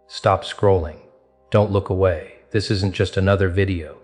Stop scrolling. Don't look away. This isn't just another video.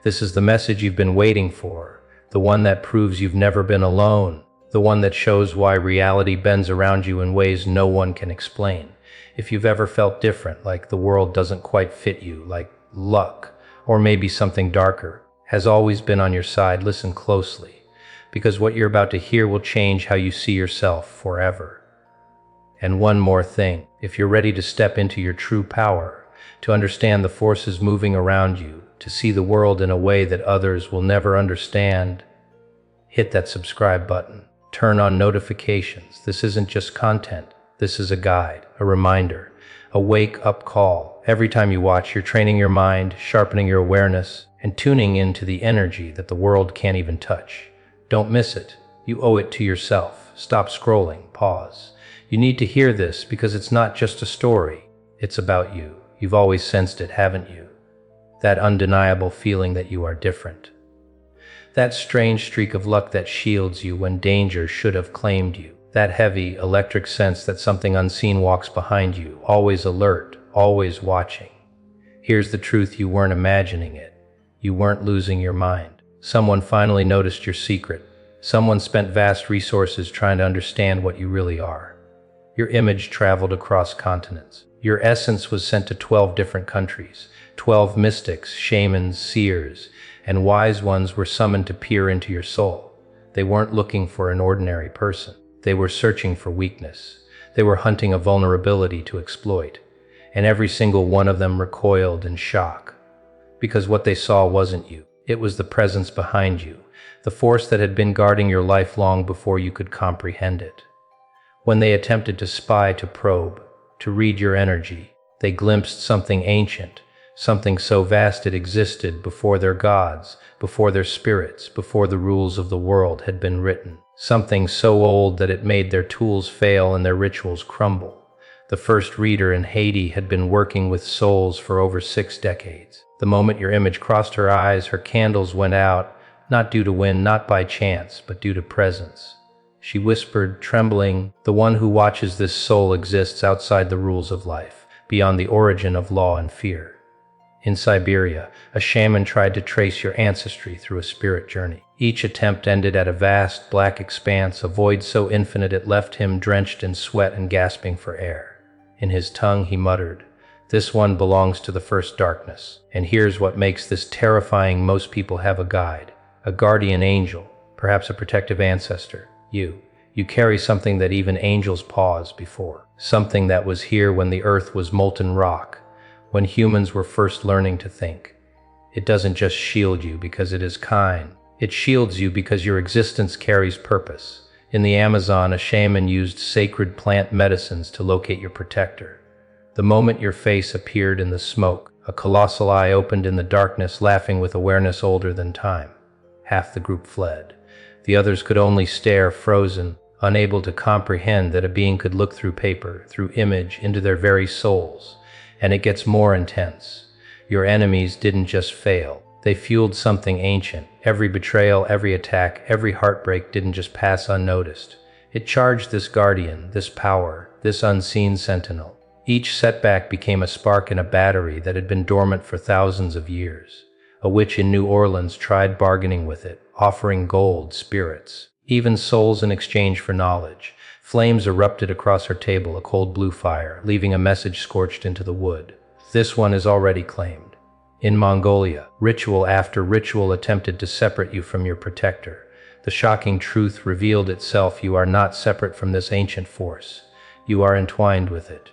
This is the message you've been waiting for, the one that proves you've never been alone, the one that shows why reality bends around you in ways no one can explain. If you've ever felt different, like the world doesn't quite fit you, like luck, or maybe something darker, has always been on your side, listen closely, because what you're about to hear will change how you see yourself forever. And one more thing, if you're ready to step into your true power, to understand the forces moving around you, to see the world in a way that others will never understand, hit that subscribe button. Turn on notifications. This isn't just content. This is a guide, a reminder, a wake-up call. Every time you watch, you're training your mind, sharpening your awareness, and tuning into the energy that the world can't even touch. Don't miss it. You owe it to yourself. Stop scrolling. Pause. You need to hear this because it's not just a story. It's about you. You've always sensed it, haven't you? That undeniable feeling that you are different. That strange streak of luck that shields you when danger should have claimed you. That heavy, electric sense that something unseen walks behind you, always alert, always watching. Here's the truth: you weren't imagining it. You weren't losing your mind. Someone finally noticed your secret. Someone spent vast resources trying to understand what you really are. Your image traveled across continents. Your essence was sent to 12 different countries. 12 mystics, shamans, seers, and wise ones were summoned to peer into your soul. They weren't looking for an ordinary person. They were searching for weakness. They were hunting a vulnerability to exploit. And every single one of them recoiled in shock. Because what they saw wasn't you. It was the presence behind you, the force that had been guarding your life long before you could comprehend it. When they attempted to spy, to probe, to read your energy, they glimpsed something ancient, something so vast it existed before their gods, before their spirits, before the rules of the world had been written. Something so old that it made their tools fail and their rituals crumble. The first reader in Haiti had been working with souls for over 6 decades. The moment your image crossed her eyes, her candles went out, not due to wind, not by chance, but due to presence. She whispered, trembling, "The one who watches this soul exists outside the rules of life, beyond the origin of law and fear." In Siberia, a shaman tried to trace your ancestry through a spirit journey. Each attempt ended at a vast, black expanse, a void so infinite it left him drenched in sweat and gasping for air. In his tongue he muttered, "This one belongs to the first darkness." And here's what makes this terrifying: most people have a guide, a guardian angel, perhaps a protective ancestor. You carry something that even angels pause before. Something that was here when the earth was molten rock, when humans were first learning to think. It doesn't just shield you because it is kind. It shields you because your existence carries purpose. In the Amazon, a shaman used sacred plant medicines to locate your protector. The moment your face appeared in the smoke, a colossal eye opened in the darkness, laughing with awareness older than time. Half the group fled. The others could only stare, frozen, unable to comprehend that a being could look through paper, through image, into their very souls. And it gets more intense. Your enemies didn't just fail. They fueled something ancient. Every betrayal, every attack, every heartbreak didn't just pass unnoticed. It charged this guardian, this power, this unseen sentinel. Each setback became a spark in a battery that had been dormant for thousands of years. A witch in New Orleans tried bargaining with it, offering gold, spirits, even souls in exchange for knowledge. Flames erupted across her table, a cold blue fire, leaving a message scorched into the wood. This one is already claimed. In Mongolia, ritual after ritual attempted to separate you from your protector. The shocking truth revealed itself: you are not separate from this ancient force. You are entwined with it.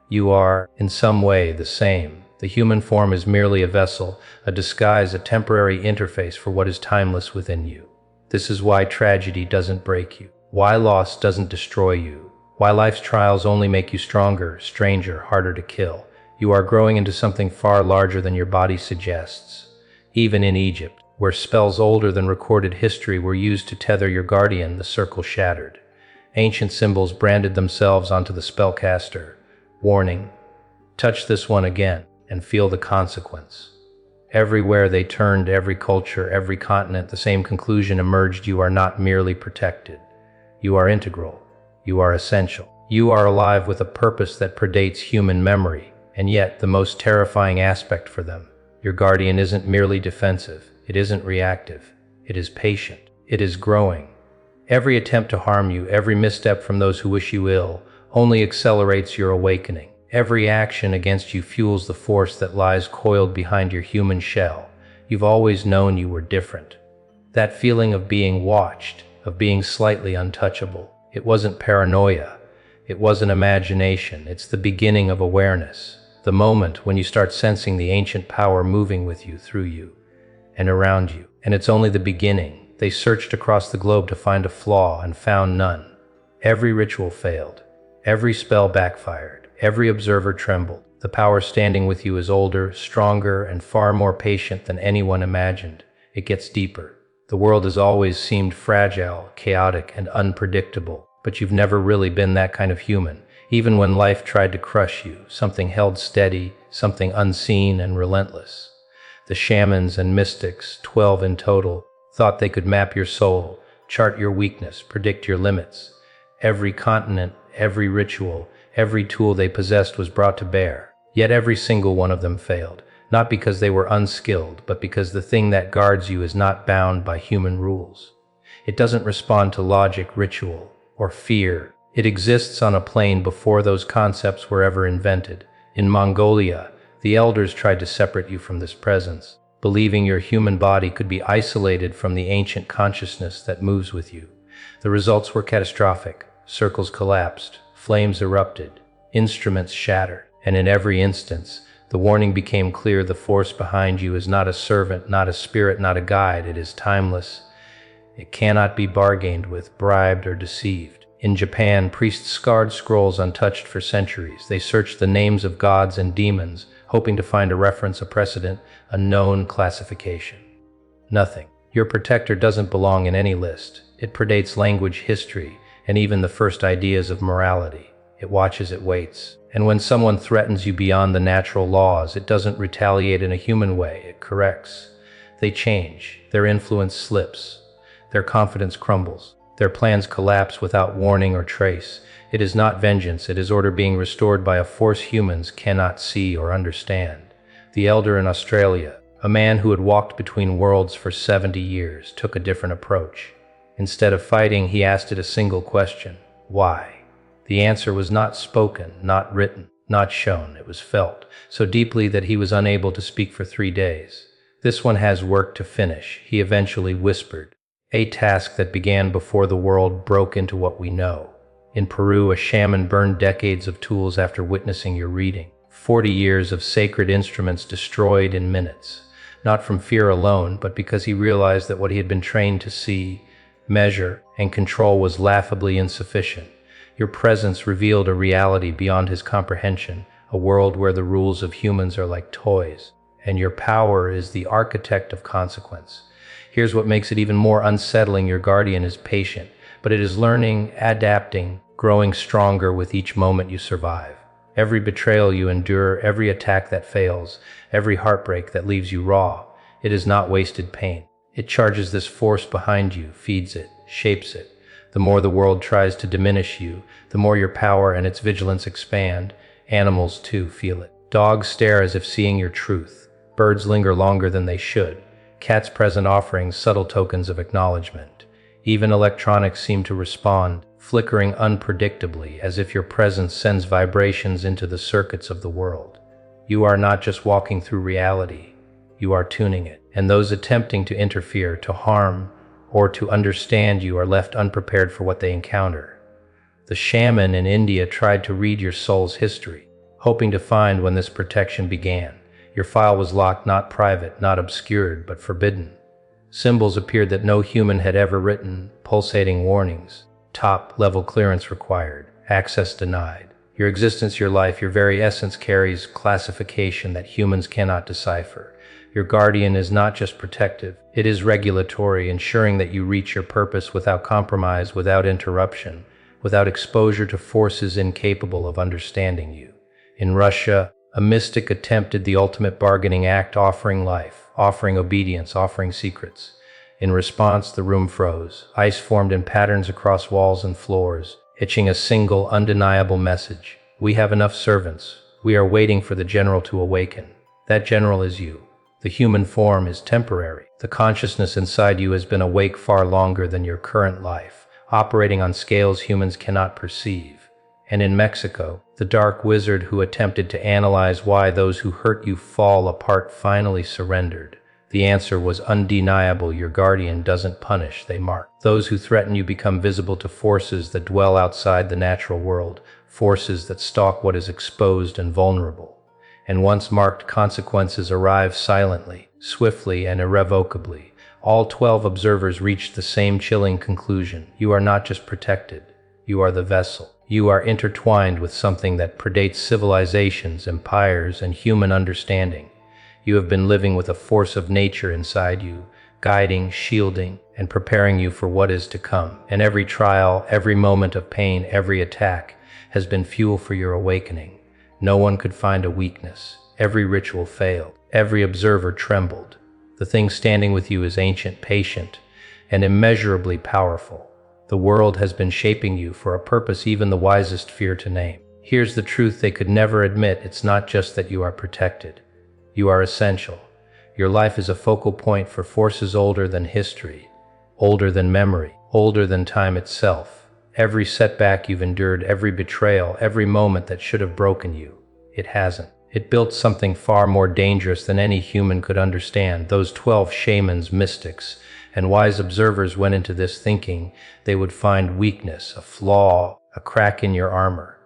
You are, in some way, the same. The human form is merely a vessel, a disguise, a temporary interface for what is timeless within you. This is why tragedy doesn't break you, why loss doesn't destroy you, why life's trials only make you stronger, stranger, harder to kill. You are growing into something far larger than your body suggests. Even in Egypt, where spells older than recorded history were used to tether your guardian, the circle shattered. Ancient symbols branded themselves onto the spellcaster. Warning: touch this one again and feel the consequence. Everywhere they turned, every culture, every continent, the same conclusion emerged: you are not merely protected. You are integral. You are essential. You are alive with a purpose that predates human memory. And yet, the most terrifying aspect for them, your guardian isn't merely defensive, it isn't reactive, it is patient, it is growing. Every attempt to harm you, every misstep from those who wish you ill, only accelerates your awakening. Every action against you fuels the force that lies coiled behind your human shell. You've always known you were different. That feeling of being watched, of being slightly untouchable, it wasn't paranoia, it wasn't imagination, it's the beginning of awareness. The moment when you start sensing the ancient power moving with you, through you, and around you. And it's only the beginning. They searched across the globe to find a flaw and found none. Every ritual failed. Every spell backfired. Every observer trembled. The power standing with you is older, stronger, and far more patient than anyone imagined. It gets deeper. The world has always seemed fragile, chaotic, and unpredictable, but you've never really been that kind of human. Even when life tried to crush you, something held steady, something unseen and relentless. The shamans and mystics, 12 in total, thought they could map your soul, chart your weakness, predict your limits. Every continent, every ritual, every tool they possessed was brought to bear. Yet every single one of them failed, not because they were unskilled, but because the thing that guards you is not bound by human rules. It doesn't respond to logic, ritual, or fear. It exists on a plane before those concepts were ever invented. In Mongolia, the elders tried to separate you from this presence, believing your human body could be isolated from the ancient consciousness that moves with you. The results were catastrophic. Circles collapsed, flames erupted, instruments shattered, and in every instance, the warning became clear: the force behind you is not a servant, not a spirit, not a guide. It is timeless. It cannot be bargained with, bribed, or deceived. In Japan, priests scarred scrolls untouched for centuries. They searched the names of gods and demons, hoping to find a reference, a precedent, a known classification. Nothing. Your protector doesn't belong in any list. It predates language, history, and even the first ideas of morality. It watches, it waits. And when someone threatens you beyond the natural laws, it doesn't retaliate in a human way, it corrects. They change. Their influence slips. Their confidence crumbles. Their plans collapse without warning or trace. It is not vengeance, it is order being restored by a force humans cannot see or understand. The elder in Australia, a man who had walked between worlds for 70 years, took a different approach. Instead of fighting, he asked it a single question: why? The answer was not spoken, not written, not shown. It was felt, so deeply that he was unable to speak for 3 days. This one has work to finish, he eventually whispered. A task that began before the world broke into what we know. In Peru, a shaman burned decades of tools after witnessing your reading. 40 years of sacred instruments destroyed in minutes. Not from fear alone, but because he realized that what he had been trained to see, measure, and control was laughably insufficient. Your presence revealed a reality beyond his comprehension, a world where the rules of humans are like toys, and your power is the architect of consequence. Here's what makes it even more unsettling: your guardian is patient, but it is learning, adapting, growing stronger with each moment you survive. Every betrayal you endure, every attack that fails, every heartbreak that leaves you raw, it is not wasted pain. It charges this force behind you, feeds it, shapes it. The more the world tries to diminish you, the more your power and its vigilance expand. Animals, too, feel it. Dogs stare as if seeing your truth. Birds linger longer than they should. Cats present offerings, subtle tokens of acknowledgement. Even electronics seem to respond, flickering unpredictably, as if your presence sends vibrations into the circuits of the world. You are not just walking through reality, you are tuning it. And those attempting to interfere, to harm, or to understand you are left unprepared for what they encounter. The shaman in India tried to read your soul's history, hoping to find when this protection began. Your file was locked, not private, not obscured, but forbidden. Symbols appeared that no human had ever written, pulsating warnings. Top-level clearance required, access denied. Your existence, your life, your very essence carries classification that humans cannot decipher. Your guardian is not just protective, it is regulatory, ensuring that you reach your purpose without compromise, without interruption, without exposure to forces incapable of understanding you. In Russia, a mystic attempted the ultimate bargaining act, offering life, offering obedience, offering secrets. In response, the room froze. Ice formed in patterns across walls and floors, etching a single, undeniable message: we have enough servants. We are waiting for the general to awaken. That general is you. The human form is temporary. The consciousness inside you has been awake far longer than your current life, operating on scales humans cannot perceive. And in Mexico, the dark wizard who attempted to analyze why those who hurt you fall apart finally surrendered. The answer was undeniable: your guardian doesn't punish, they mark. Those who threaten you become visible to forces that dwell outside the natural world, forces that stalk what is exposed and vulnerable. And once marked, consequences arrive silently, swiftly, and irrevocably. All 12 observers reached the same chilling conclusion: you are not just protected, you are the vessel. You are intertwined with something that predates civilizations, empires, and human understanding. You have been living with a force of nature inside you, guiding, shielding, and preparing you for what is to come. And every trial, every moment of pain, every attack has been fuel for your awakening. No one could find a weakness. Every ritual failed. Every observer trembled. The thing standing with you is ancient, patient, and immeasurably powerful. The world has been shaping you for a purpose even the wisest fear to name. Here's the truth they could never admit: it's not just that you are protected. You are essential. Your life is a focal point for forces older than history, older than memory, older than time itself. Every setback you've endured, every betrayal, every moment that should have broken you, it hasn't. It built something far more dangerous than any human could understand. Those 12 shamans, mystics, and wise observers went into this thinking they would find weakness, a flaw, a crack in your armor.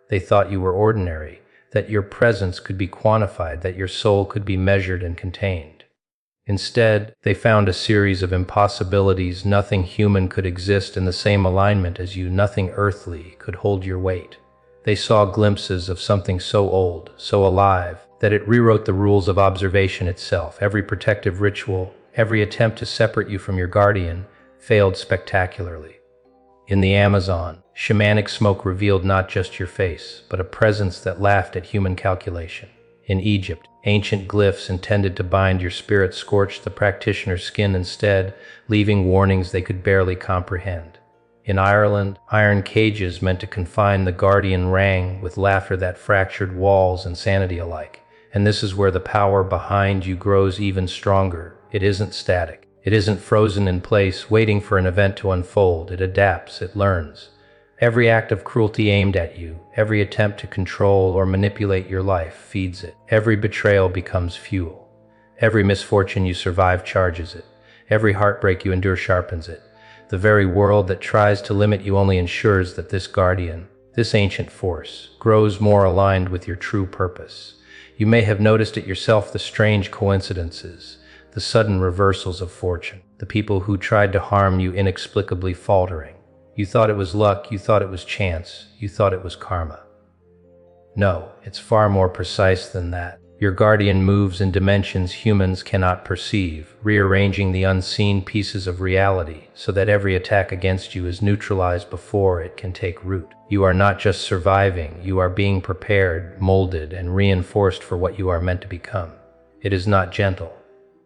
They thought you were ordinary, that your presence could be quantified, that your soul could be measured and contained. Instead, they found a series of impossibilities. Nothing human could exist in the same alignment as you. Nothing earthly could hold your weight. They saw glimpses of something so old, so alive, that it rewrote the rules of observation itself. Every protective ritual, every attempt to separate you from your guardian, failed spectacularly. In the Amazon, shamanic smoke revealed not just your face, but a presence that laughed at human calculation. In Egypt, ancient glyphs intended to bind your spirit scorched the practitioner's skin instead, leaving warnings they could barely comprehend. In Ireland, iron cages meant to confine the guardian rang with laughter that fractured walls and sanity alike. And this is where the power behind you grows even stronger. It isn't static. It isn't frozen in place, waiting for an event to unfold. It adapts, it learns. Every act of cruelty aimed at you, every attempt to control or manipulate your life feeds it. Every betrayal becomes fuel. Every misfortune you survive charges it. Every heartbreak you endure sharpens it. The very world that tries to limit you only ensures that this guardian, this ancient force, grows more aligned with your true purpose. You may have noticed it yourself: the strange coincidences, the sudden reversals of fortune, the people who tried to harm you inexplicably faltering. You thought it was luck, you thought it was chance, you thought it was karma. No, it's far more precise than that. Your guardian moves in dimensions humans cannot perceive, rearranging the unseen pieces of reality so that every attack against you is neutralized before it can take root. You are not just surviving, you are being prepared, molded, and reinforced for what you are meant to become. It is not gentle.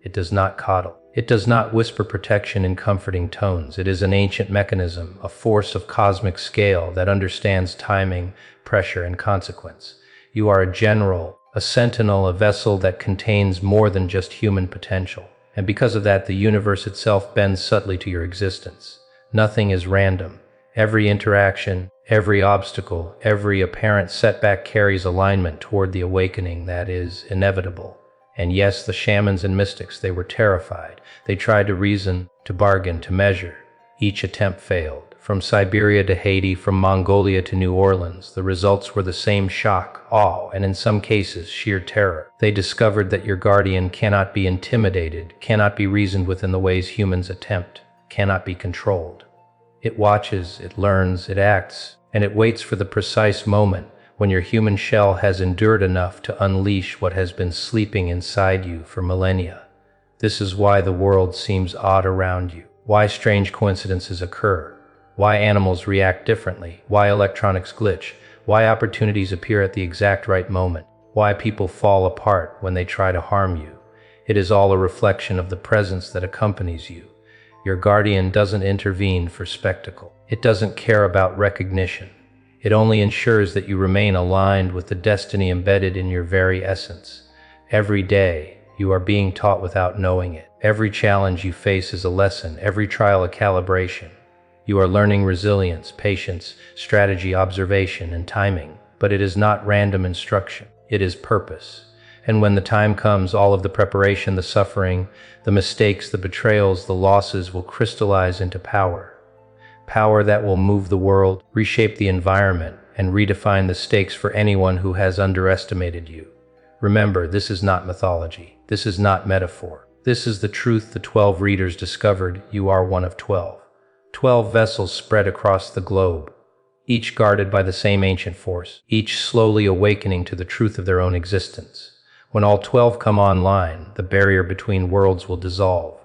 It does not coddle. It does not whisper protection in comforting tones. It is an ancient mechanism, a force of cosmic scale that understands timing, pressure, and consequence. You are a general, a sentinel, a vessel that contains more than just human potential. And because of that, the universe itself bends subtly to your existence. Nothing is random. Every interaction, every obstacle, every apparent setback carries alignment toward the awakening that is inevitable. And yes, the shamans and mystics, they were terrified. They tried to reason, to bargain, to measure. Each attempt failed. From Siberia to Haiti, from Mongolia to New Orleans, the results were the same: shock, awe, and in some cases, sheer terror. They discovered that your guardian cannot be intimidated, cannot be reasoned with in the ways humans attempt, cannot be controlled. It watches, it learns, it acts, and it waits for the precise moment when your human shell has endured enough to unleash what has been sleeping inside you for millennia. This is why the world seems odd around you, why strange coincidences occur, why animals react differently, why electronics glitch, why opportunities appear at the exact right moment, why people fall apart when they try to harm you. It is all a reflection of the presence that accompanies you. Your guardian doesn't intervene for spectacle. It doesn't care about recognition. It only ensures that you remain aligned with the destiny embedded in your very essence. Every day, you are being taught without knowing it. Every challenge you face is a lesson, every trial a calibration. You are learning resilience, patience, strategy, observation, and timing. But it is not random instruction. It is purpose. And when the time comes, all of the preparation, the suffering, the mistakes, the betrayals, the losses will crystallize into power. Power that will move the world, reshape the environment, and redefine the stakes for anyone who has underestimated you. Remember, this is not mythology. This is not metaphor. This is the truth the 12 readers discovered. You are one of 12. 12 vessels spread across the globe, each guarded by the same ancient force, each slowly awakening to the truth of their own existence. When all 12 come online, the barrier between worlds will dissolve.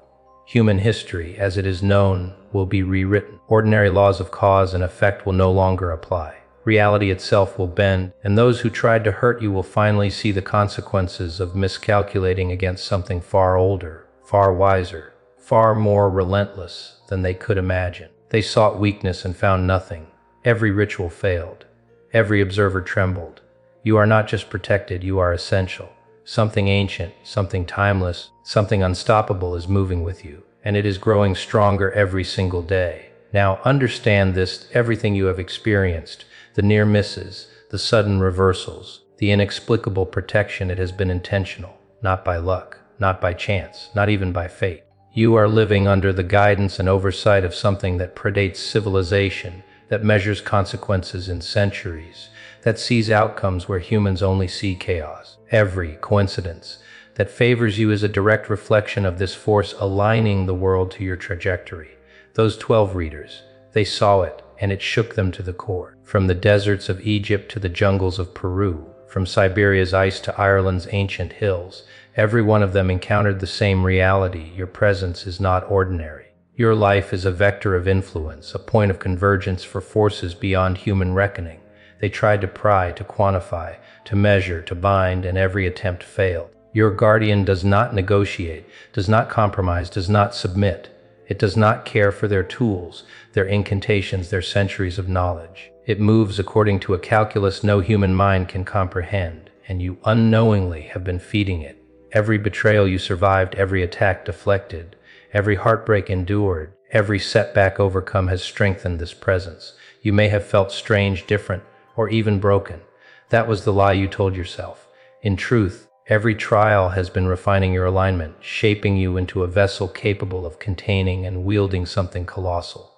Human history, as it is known, will be rewritten. Ordinary laws of cause and effect will no longer apply. Reality itself will bend, and those who tried to hurt you will finally see the consequences of miscalculating against something far older, far wiser, far more relentless than they could imagine. They sought weakness and found nothing. Every ritual failed. Every observer trembled. You are not just protected, you are essential. Something ancient, something timeless, something unstoppable is moving with you, and it is growing stronger every single day. Now understand this: everything you have experienced, the near misses, the sudden reversals, the inexplicable protection, it has been intentional, not by luck, not by chance, not even by fate. You are living under the guidance and oversight of something that predates civilization, that measures consequences in centuries, that sees outcomes where humans only see chaos. Every coincidence that favors you is a direct reflection of this force aligning the world to your trajectory. Those 12 readers, they saw it, and it shook them to the core. From the deserts of Egypt to the jungles of Peru, from Siberia's ice to Ireland's ancient hills, every one of them encountered the same reality: your presence is not ordinary. Your life is a vector of influence, a point of convergence for forces beyond human reckoning. They tried to pry, to quantify, to measure, to bind, and every attempt failed. Your guardian does not negotiate, does not compromise, does not submit. It does not care for their tools, their incantations, their centuries of knowledge. It moves according to a calculus no human mind can comprehend, and you unknowingly have been feeding it. Every betrayal you survived, every attack deflected, every heartbreak endured, every setback overcome has strengthened this presence. You may have felt strange, different, or even broken. That was the lie you told yourself. In truth, every trial has been refining your alignment, shaping you into a vessel capable of containing and wielding something colossal.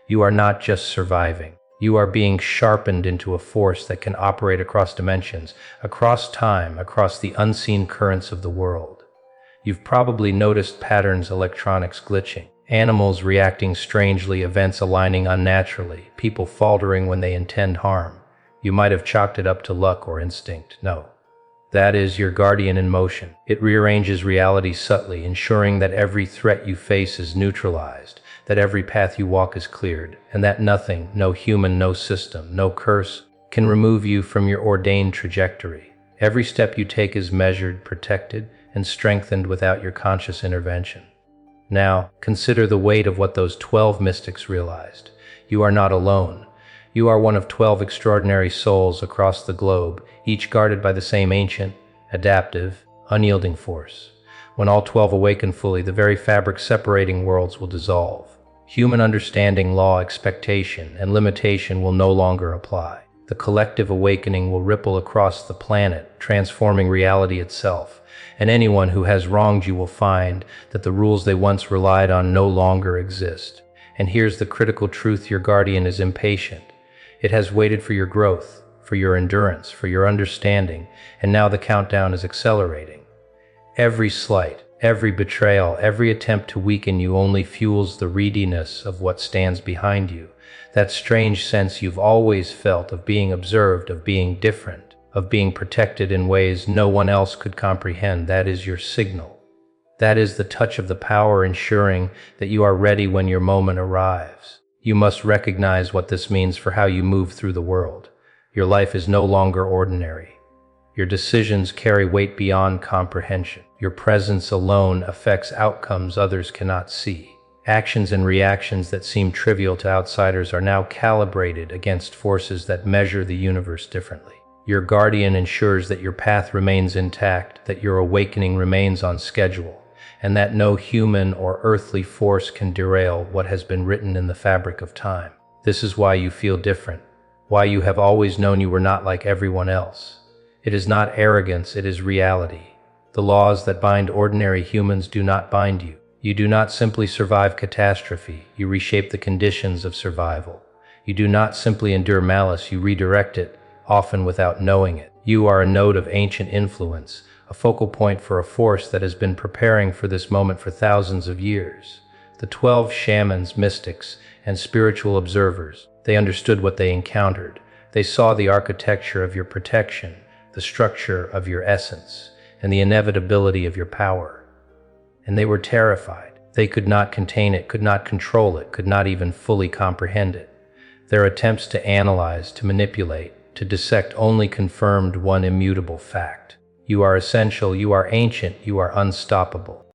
You are not just surviving. You are being sharpened into a force that can operate across dimensions, across time, across the unseen currents of the world. You've probably noticed patterns: electronics glitching, animals reacting strangely, events aligning unnaturally, people faltering when they intend harm. You might have chalked it up to luck or instinct. No. That is your guardian in motion. It rearranges reality subtly, ensuring that every threat you face is neutralized, that every path you walk is cleared, and that nothing, no human, no system, no curse, can remove you from your ordained trajectory. Every step you take is measured, protected, and strengthened without your conscious intervention. Now, consider the weight of what those 12 mystics realized. You are not alone. You are one of 12 extraordinary souls across the globe, each guarded by the same ancient, adaptive, unyielding force. When all 12 awaken fully, the very fabric separating worlds will dissolve. Human understanding, law, expectation, and limitation will no longer apply. The collective awakening will ripple across the planet, transforming reality itself. And anyone who has wronged you will find that the rules they once relied on no longer exist. And here's the critical truth: your guardian is impatient. It has waited for your growth, for your endurance, for your understanding, and now the countdown is accelerating. Every slight, every betrayal, every attempt to weaken you only fuels the readiness of what stands behind you. That strange sense you've always felt of being observed, of being different, of being protected in ways no one else could comprehend. That is your signal. That is the touch of the power ensuring that you are ready when your moment arrives. You must recognize what this means for how you move through the world. Your life is no longer ordinary. Your decisions carry weight beyond comprehension. Your presence alone affects outcomes others cannot see. Actions and reactions that seem trivial to outsiders are now calibrated against forces that measure the universe differently. Your guardian ensures that your path remains intact, that your awakening remains on schedule, and that no human or earthly force can derail what has been written in the fabric of time. This is why you feel different, why you have always known you were not like everyone else. It is not arrogance, it is reality. The laws that bind ordinary humans do not bind you. You do not simply survive catastrophe, you reshape the conditions of survival. You do not simply endure malice, you redirect it, often without knowing it. You are a node of ancient influence, a focal point for a force that has been preparing for this moment for thousands of years. The 12 shamans, mystics, and spiritual observers, they understood what they encountered. They saw the architecture of your protection, the structure of your essence, and the inevitability of your power. And they were terrified. They could not contain it, could not control it, could not even fully comprehend it. Their attempts to analyze, to manipulate, to dissect only confirmed one immutable fact. You are essential, you are ancient, you are unstoppable.